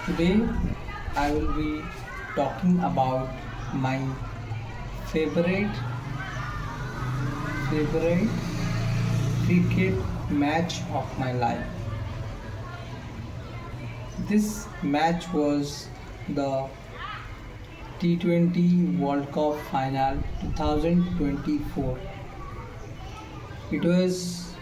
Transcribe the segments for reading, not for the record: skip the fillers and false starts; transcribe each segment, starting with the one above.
Today I will be talking about my favorite favorite cricket match of my life. This match was the T20 World Cup final 2024. It was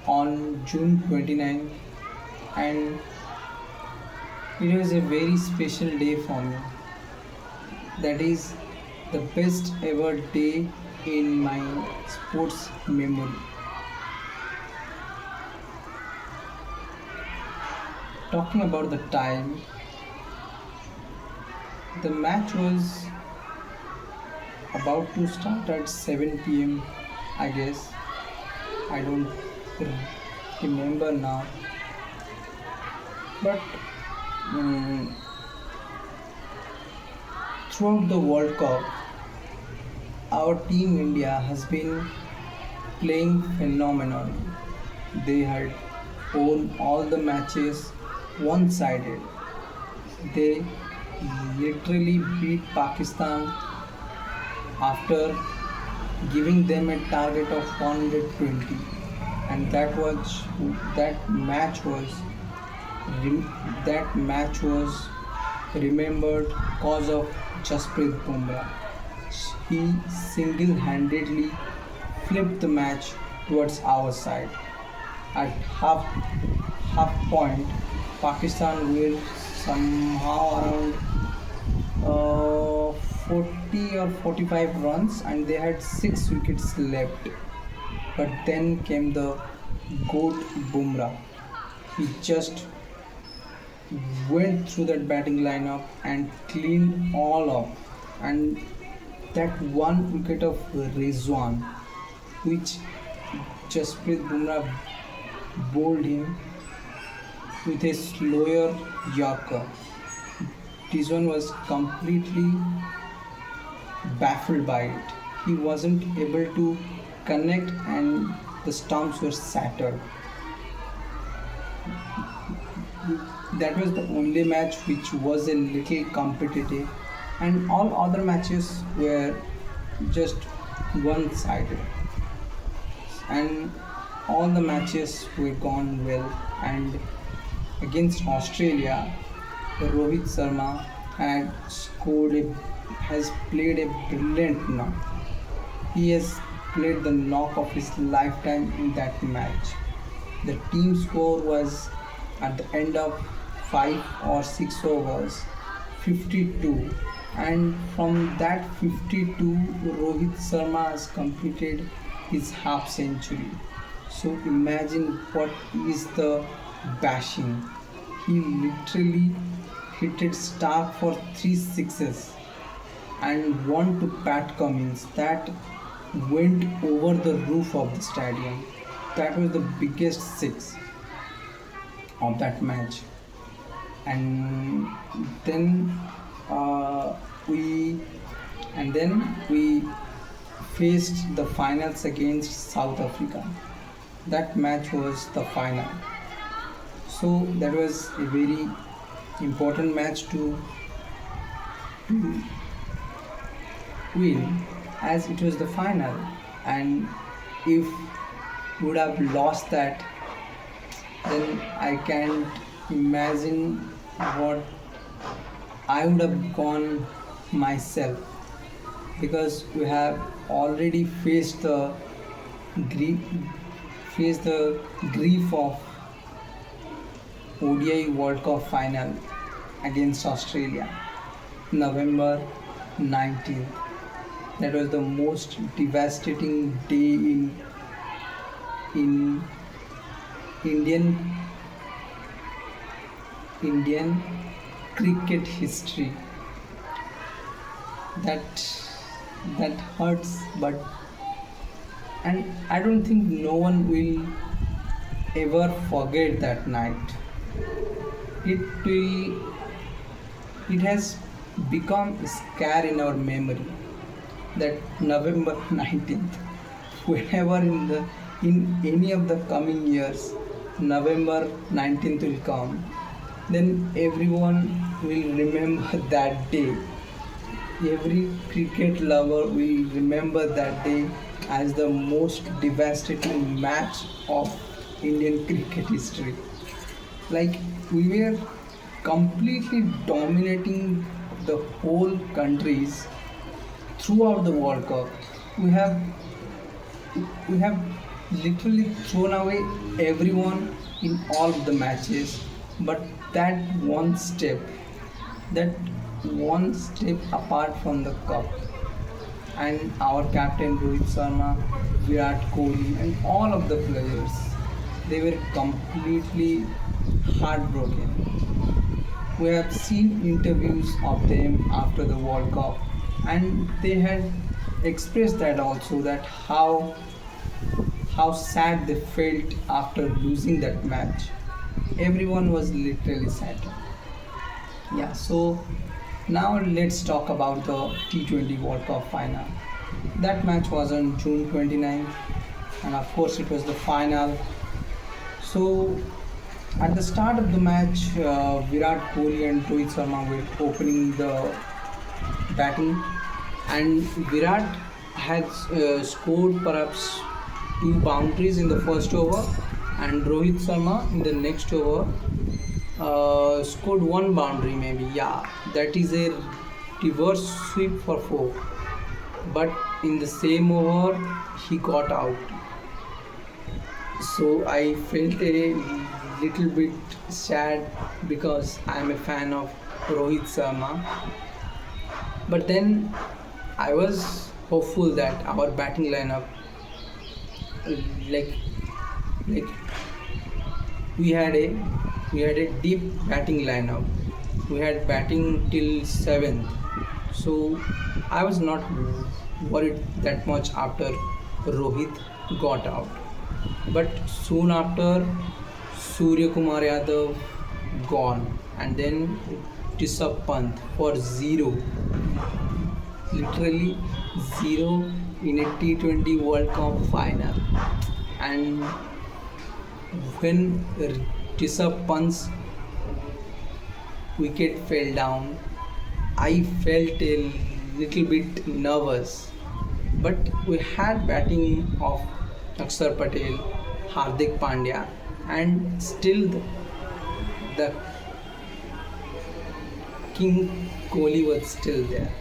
on June 29 and it was a very special day for me. That is the best ever day in my sports memory. Talking about the time, the match was about to start at 7 p.m. I guess. I don't remember now. But mm, throughout the World Cup, our team India has been playing phenomenally. They had won all the matches one sided. They literally beat Pakistan after giving them a target of 120, and that match was remembered because of Jasprit Bumrah. He single-handedly flipped the match towards our side. At half point, Pakistan were somehow around 40 or 45 runs and they had 6 wickets left. But then came the GOAT Bumrah. He just went through that batting lineup and cleaned all up. And that one wicket of Rizwan, which Jasprit Bumrah bowled him with a slower Yorker. Rizwan was completely baffled by it. He wasn't able to connect and the stumps were shattered. That was the only match which was a little competitive, and all other matches were just one sided. And all the matches were gone well. And against Australia, Rohit Sharma has played a brilliant knock. He has played the knock of his lifetime in that match. The team score was at the end of 5 or 6 overs 52, and from that 52 Rohit Sharma has completed his half century. So imagine what is the bashing. He literally hit it stark for 3 sixes and one to Pat Cummins that went over the roof of the stadium. That was the biggest six of that match. And then uh, we we faced the finals against South Africa. That match was the final. So that was a very important match to win, as it was the final. And if would have lost that, then I can't imagine what I would have gone myself, because we have already grief faced the grief of ODI World Cup final against Australia, November 19th. That was the most devastating day in Indian Indian cricket history. That that hurts, but and I don't think no one will ever forget that night. It will it has become a scare in our memory, that November 19th, whenever in any of the coming years, November 19th will come. then everyone will remember that day. Every cricket lover will remember that day as the most devastating match of Indian cricket history. Like, we were completely dominating the whole countries throughout the World Cup. We have we have literally thrown away everyone in all of the matches, but that one step, that one step apart from the cup, and our captain Rohit Sharma, Virat Kohli, and all of the players, they were completely heartbroken. We have seen interviews of them after the World Cup, and they had expressed that also, that how sad they felt after losing that match. Everyone was literally sad. Yeah, so now let's talk about the T20 World Cup final. That match was on June 29th, and of course, it was the final. So, at the start of the match, Virat Kohli and Rohit Sharma were opening the batting, and Virat had scored perhaps two boundaries in the first over, and Rohit Sharma in the next over scored one boundary, maybe. Yeah, that is a reverse sweep for four. But in the same over, he got out. So I felt a little bit sad because I am a fan of Rohit Sharma. But then I was hopeful that our batting lineup, like like we had a deep batting lineup. We had batting till 7th, so I was not worried that much after Rohit got out. But soon after, Surya Kumar Yadav gone, and then Rishabh Pant for zero, literally zero in a T20 World Cup final. And when Rishabh Pant's wicket fell down, I felt a little bit nervous. But we had batting of Akshar Patel, Hardik Pandya, and still the King Kohli was still there.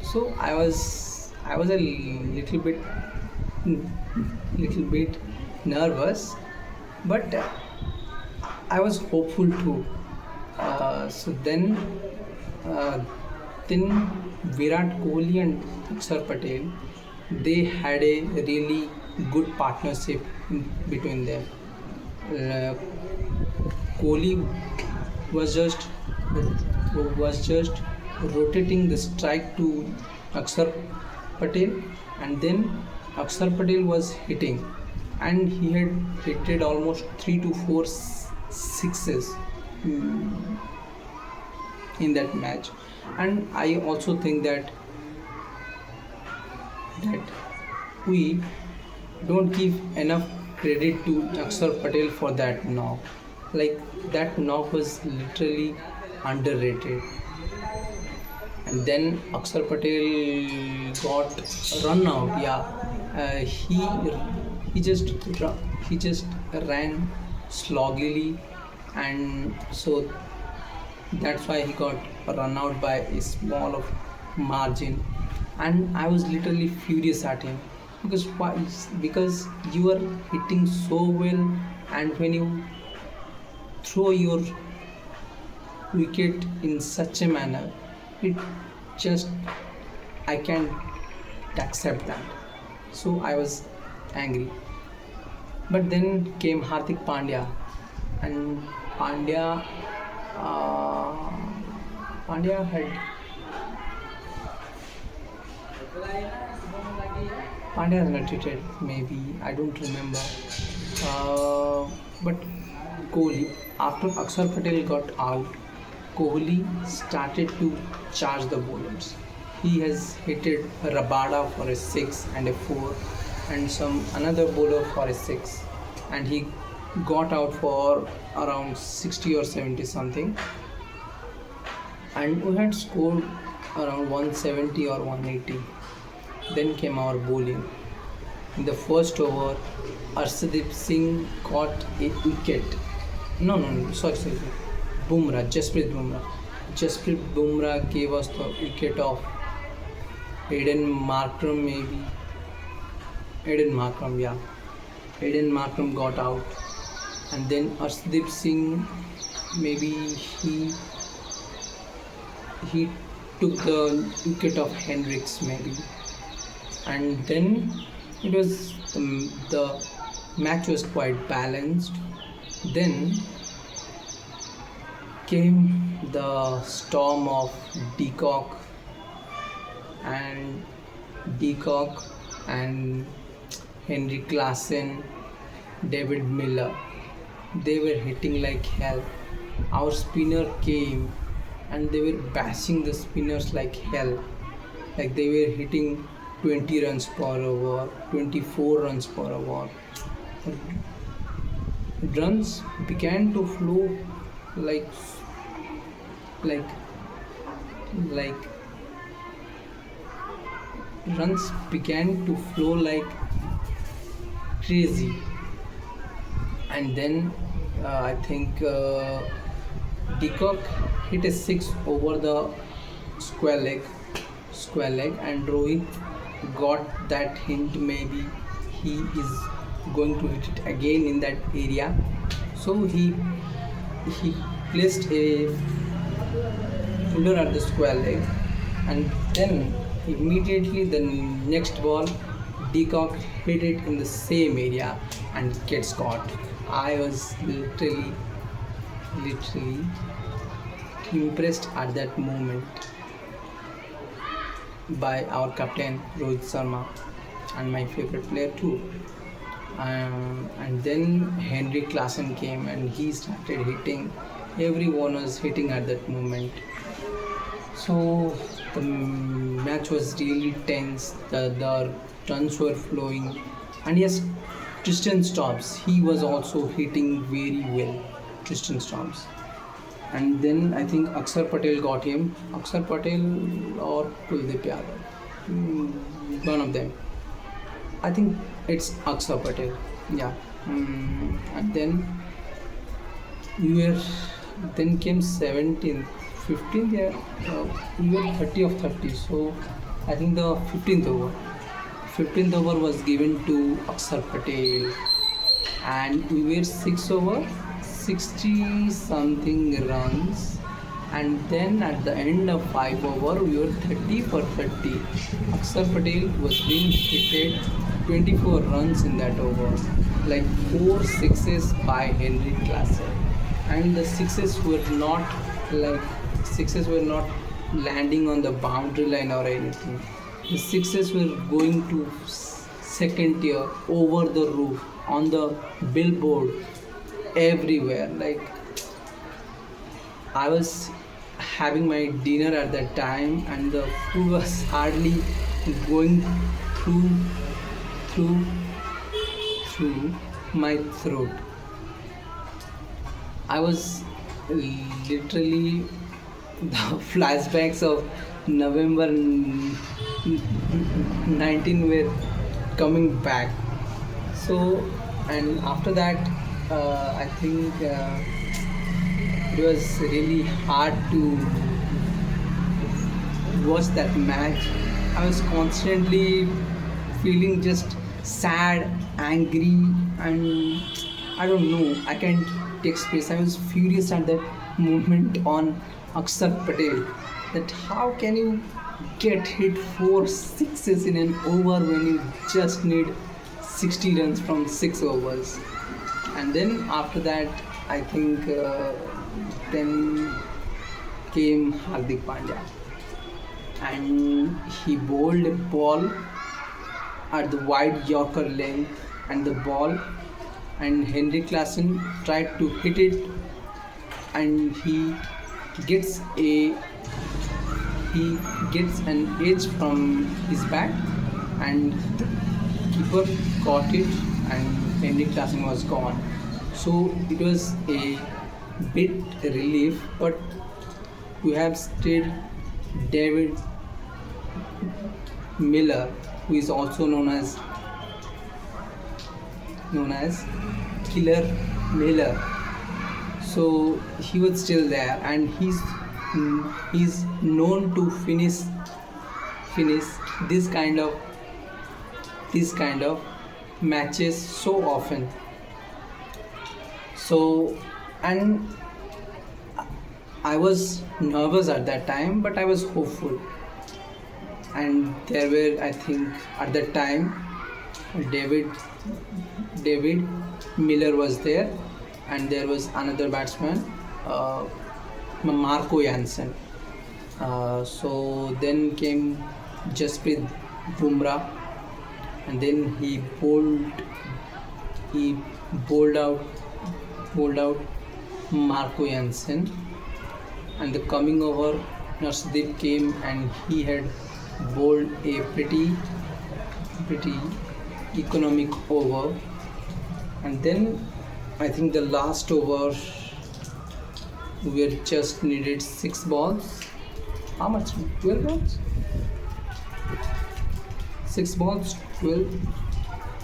So I was a little bit nervous, but I was hopeful too. So then Virat Kohli and Akshar Patel, they had a really good partnership between them. Uh, Kohli was just rotating the strike to Akshar Patel, and then Akshar Patel was hitting, and he had hit almost 3 to 4 sixes in that match. And I also think that we don't give enough credit to Akshar Patel for that knock. Like, that knock was literally underrated. And then Akshar Patel got run out. Yeah, he just ran sloggily, and so that's why he got run out by a small of margin. And I was literally furious at him because why? Because you are hitting so well, and when you throw your wicket in such a manner, it just, I can't accept that. So I was angry. But then came Hardik Pandya, and Pandya uh, Pandya had Pandya has not treated, maybe, I don't remember. But Kohli, after Akshar Patel got out, Kohli started to charge the bowlers. He has hit Rabada for a 6 and a 4, and some another bowler for a 6, and he got out for around 60 or 70 something, and we had scored around 170 or 180. Then came our bowling. In the first over, Arshdeep Singh caught a wicket. No, sorry. Jasprit Bumrah gave us the wicket of Aiden Markram, maybe. Aiden Markram, yeah. Aiden Markram got out. And then Arshdeep Singh, maybe he took the wicket of Hendricks, maybe. And then it was the match was quite balanced. Then came the storm of Deacock and Deacock and Henry Klassen, David Miller. They were hitting like hell. Our spinner came and they were bashing the spinners like hell. Like they were hitting 20 runs per over, 24 runs per over. Runs began to flow like runs began to flow like crazy. And then I think Deacock hit a six over the square leg, and Rohit got that hint, maybe he is going to hit it again in that area. So he placed a fielder at the square leg, and then immediately the next ball Deacock hit it in the same area and gets caught. I was literally impressed at that moment by our captain Rohit Sharma and my favorite player too. And then Henry Klassen came and he started hitting. Everyone was hitting at that moment. So the match was really tense. The runs were flowing, and yes, Tristan Stops. He was also hitting very well. Tristan Stops. And then I think Akshar Patel got him. Akshar Patel or Kuldeep Yadav. One of them. I think it's Akshar Patel. Yeah. And then then came 17th. 15th, yeah. We were 30 of 30. So I think the 15th over. 15th over was given to Akshar Patel. And we were 6 over 60 something runs, and then at the end of 5 over we were 30 for 30. Akshar Patel was being hitted 24 runs in that over, like 4 sixes by Henry Klassen, and the sixes were not landing on the boundary line or anything. The sixes were going to second tier, over the roof, on the billboard, everywhere. Like I was having my dinner at that time and the food was hardly going through my throat. I was literally the flashbacks of November 19 were coming back. So, and after that I think it was really hard to watch that match. I was constantly feeling just sad, angry, and I don't know, I can't take space. I was furious at that moment on Akshar Patel, that how can you get hit 4 sixes in an over when you just need 60 runs from 6 overs. And then after that I think then came Hardik Pandya, and he bowled a ball at the wide Yorker length, and the ball, and Henry Klassen tried to hit it, and he gets an edge from his bat, and the keeper caught it, and Henry Klassen was gone. So it was a bit relief, but we have still David Miller, who is also known as Killer Miller. So he was still there, and he's known to finish this kind of this kind of matches so often. So, and I was nervous at that time, but I was hopeful. And there were, I think, at that time, David David Miller was there, and there was another batsman, uh, Marco Jansen. So then came Jasprit Bumrah, and then he bowled out bowled out Marco Jansen, and the coming over Narsadeep came, and he had bowled a pretty economic over. And then I think the last over we had just needed 6 balls. How much? 12 balls? 6 balls, 12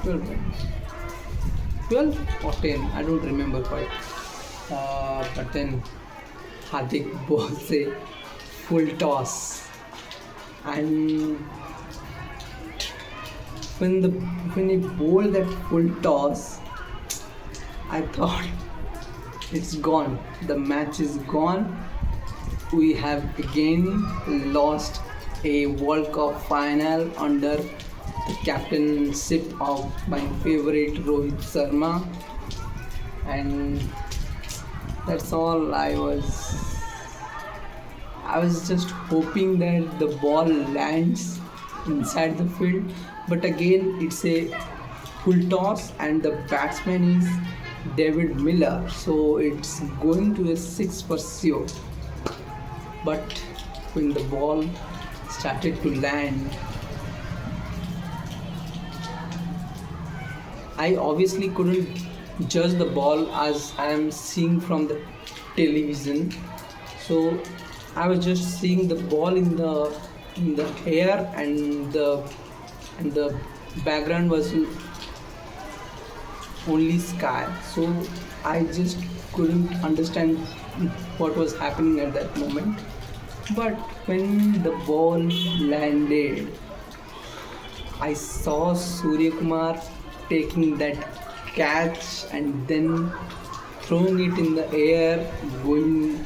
balls. 12 or 10, I don't remember quite. But then Hardik bowls a full toss, and when he bowled that full toss, I thought it's gone. The match is gone. We have again lost a World Cup final under the captainship of my favorite Rohit Sharma, and that's all. I was just hoping that the ball lands inside the field, but again it's a full toss, and the batsman is David Miller, so it's going to a 6 for sure. But when the ball started to land, I obviously couldn't judge the ball as I am seeing from the television. So I was just seeing the ball in the air, and the background was only sky. So I just couldn't understand what was happening at that moment. But when the ball landed, I saw Surya Kumar taking that catch and then throwing it in the air, going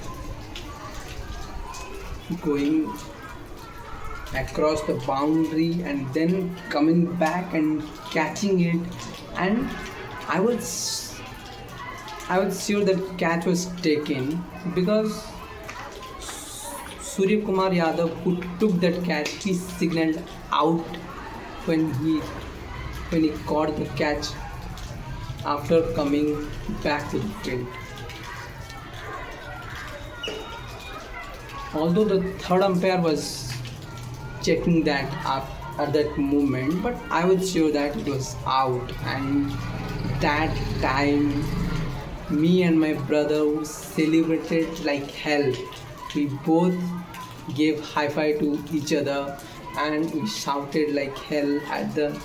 across the boundary, and then coming back and catching it. And I was sure that catch was taken, because Surya Kumar Yadav, who took that catch, he signaled out when he caught the catch after coming back to the field. Although the third umpire was checking that up at that moment, but I was sure that it was out. And that time, me and my brother celebrated like hell. We both gave high five to each other, and we shouted like hell at the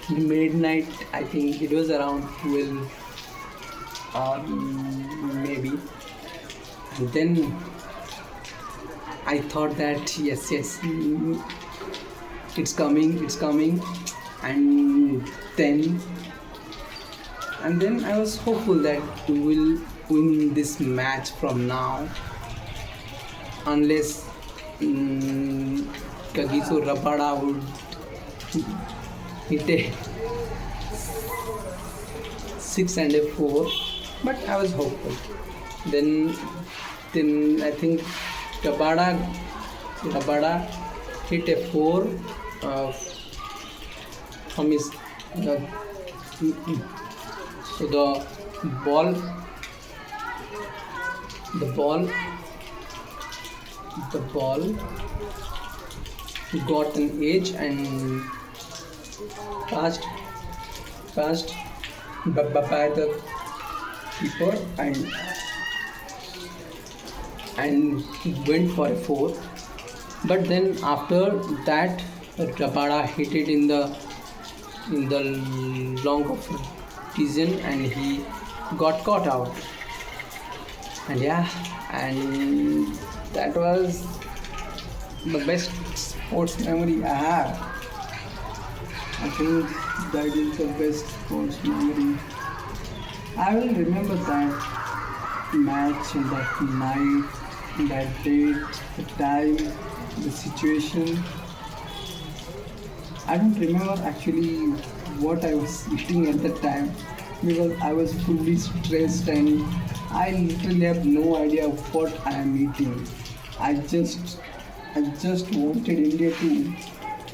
midnight. I think it was around 12 or maybe. And then I thought that yes, it's coming, and then I was hopeful that we will win this match from now, unless Kagiso Rabada would hit a 6 and a 4, but I was hopeful. Then I think Rabada hit a 4 from his. So the ball got an edge and passed by the keeper, and he went for a four. But then after that, Rabada hit it in the long of season, and he got caught out. And yeah, and that was the best sports memory I have. I think that is the best sports memory. I will remember that match and that night, that date, the time, the situation. I don't remember actually what I was eating at the time because I was fully stressed and I literally have no idea of what I am eating. I just I just wanted India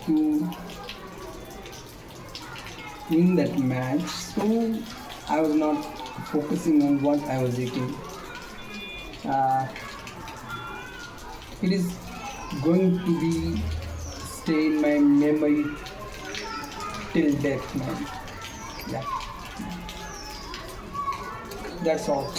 to win that match, so I was not focusing on what I was eating. Uh, it is going to be stay in my memory till death, man. Yeah, that's all.